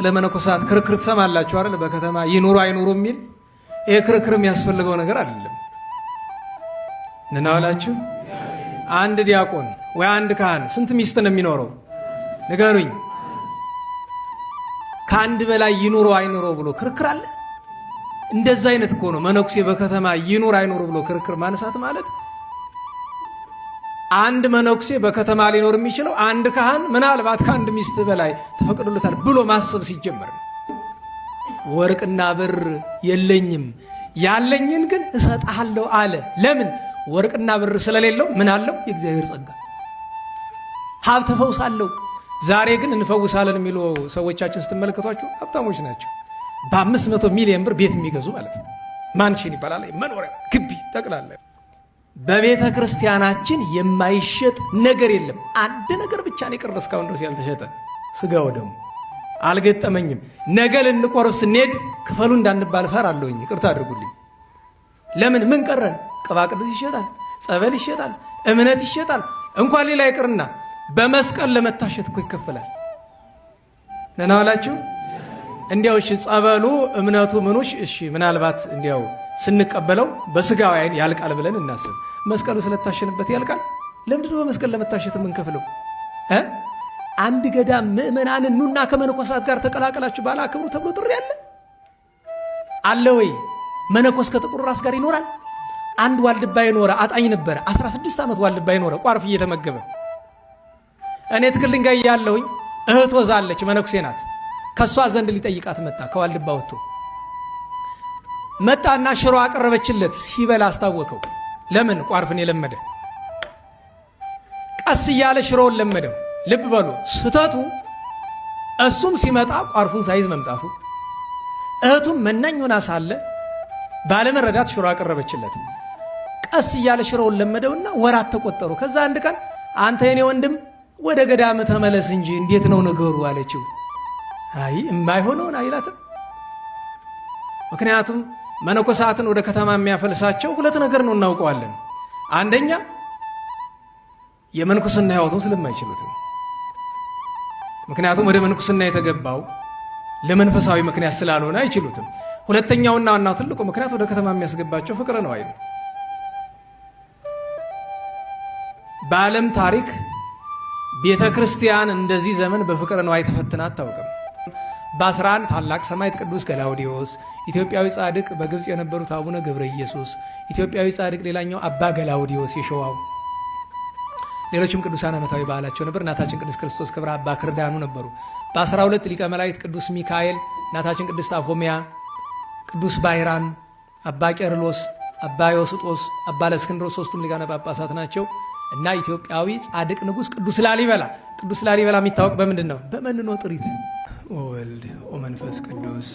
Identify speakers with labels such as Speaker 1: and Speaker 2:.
Speaker 1: ለመነኮሳት ክርክር ትሰማላችሁ አይደል? በከተማ ይኑሩ አይኑሩ የሚል ይሄ ክርክር የሚያስፈልገው ነገር አይደለም። እናዋላችሁ አንድ ዲያቆን ወይ አንድ ካህን ስንት ሚስት ነው የሚኖረው? ንገሩኝ። ከአንድ በላይ ይኑሩ አይኑሩ ብሎ ክርክር አለ? እንደዛ አይነት እኮ ነው መነኩሴ በከተማ ይኑር አይኑሩ ብሎ ክርክር ማንሳት ማለት። አንድ መነኩሴ በከተማ ሊኖር የሚችለው አንድ ካህን ምናልባት ከአንድ ሚስት በላይ ተፈቅዶለታል ብሎ ማሰብ ሲጀመር ነው። ወርቅና ብር የለኝም ያለኝን ግን እሰጥሃለሁ አለ። ለምን? ወርቅና ብር ስለሌለው ምን አለው? የእግዚአብሔር ጸጋ ሀብተ ፈውስ አለው። ዛሬ ግን እንፈውሳለን የሚሉ ሰዎቻችን ስትመለከቷቸው ሀብታሞች ናቸው። በ500 ሚሊዮን ብር ቤት የሚገዙ ማለት ነው። ማንሽን ይባላል፣ መኖሪያ ግቢ ጠቅላላ። በቤተ ክርስቲያናችን የማይሸጥ ነገር የለም። አንድ ነገር ብቻ ነው የቀረ እስካሁን ድረስ ያልተሸጠ፣ ስጋ ወደሙ። አልገጠመኝም። ነገ ልንቆርብ ስንሄድ ክፈሉ እንዳንባል እፈራለሁኝ። ይቅርታ አድርጉልኝ። ለምን? ምን ቀረን? ቅባ ቅዱስ ይሸጣል፣ ጸበል ይሸጣል፣ እምነት ይሸጣል። እንኳን ሌላ ይቅርና በመስቀል ለመታሸት እኮ ይከፈላል። ነናዋላችሁ እንዲያው እሺ፣ ጸበሉ እምነቱ ምኑሽ እሺ፣ ምናልባት እንዲያው ስንቀበለው በስጋው አይን ያልቃል ብለን እናስብ። መስቀሉ ስለታሸንበት ያልቃል? ለምንድን ነው በመስቀል ለመታሸት የምንከፍለው? አንድ ገዳም ምእመናንን ኑና ከመነኮሳት ጋር ተቀላቀላችሁ ባለ አክብሩ ተብሎ ጥሪ አለ ወይ? መነኮስ ከጥቁር ራስ ጋር ይኖራል? አንድ ዋልድባ የኖረ አጣኝ ነበረ። 16 ዓመት ዋልድባ የኖረ ቋርፍ እየተመገበ እኔ ትክል ድንጋይ ያለሁኝ እህት ወዛለች፣ መነኩሴ ናት። ከሷ ዘንድ ሊጠይቃት መጣ። ከዋልድባ ወጥቶ መጣና ሽሮ አቀረበችለት። ሲበላ አስታወቀው። ለምን? ቋርፍን የለመደ ቀስ እያለ ሽሮውን ለመደው። ልብ በሉ ስተቱ እሱም ሲመጣ ቋርፉን ሳይዝ መምጣቱ፣ እህቱም መናኝ ሆና ሳለ ባለመረዳት ሽሮ አቀረበችለት። ቀስ እያለ ሽሮውን ለመደውና ወራት ተቆጠሩ። ከዛ አንድ ቀን አንተ የኔ ወንድም ወደ ገዳም ተመለስ እንጂ እንዴት ነው ነገሩ አለችው። አይ የማይሆነውን አይላትም። ምክንያቱም መነኮሳትን ወደ ከተማ የሚያፈልሳቸው ሁለት ነገር ነው፣ እናውቀዋለን። አንደኛ የመንኩስና ሕይወቱን ስለማይችሉት ነው። ምክንያቱም ወደ መንኩስና የተገባው ለመንፈሳዊ ምክንያት ስላልሆነ አይችሉትም። ሁለተኛውና ዋናው ትልቁ ምክንያት ወደ ከተማ የሚያስገባቸው ፍቅር ነው አይደል? በዓለም ታሪክ ቤተ ክርስቲያን እንደዚህ ዘመን በፍቅር ነው አይተፈትና አታውቅም። በ11 ታላቅ ሰማዕት ቅዱስ ገላውዲዮስ፣ ኢትዮጵያዊ ጻድቅ በግብፅ የነበሩት አቡነ ገብረ ኢየሱስ፣ ኢትዮጵያዊ ጻድቅ ሌላኛው አባ ገላውዲዮስ የሸዋው፣ ሌሎችም ቅዱሳን ዓመታዊ በዓላቸው ነበር። እናታችን ቅድስት ክርስቶስ ክብረ አባ ክርዳኑ ነበሩ። በ12 ሊቀ መላእክት ቅዱስ ሚካኤል፣ እናታችን ቅድስት አፎሚያ፣ ቅዱስ ባይራን፣ አባ ቄርሎስ፣ አባ ዮስጦስ፣ አባ ለእስክንድሮስ ሶስቱም ሊቃነ ጳጳሳት ናቸው። እና ኢትዮጵያዊ ጻድቅ ንጉሥ ቅዱስ ላሊበላ። ቅዱስ ላሊበላ የሚታወቅ በምንድን ነው? በመንኖ ጥሪት ወወልድ ወመንፈስ ቅዱስ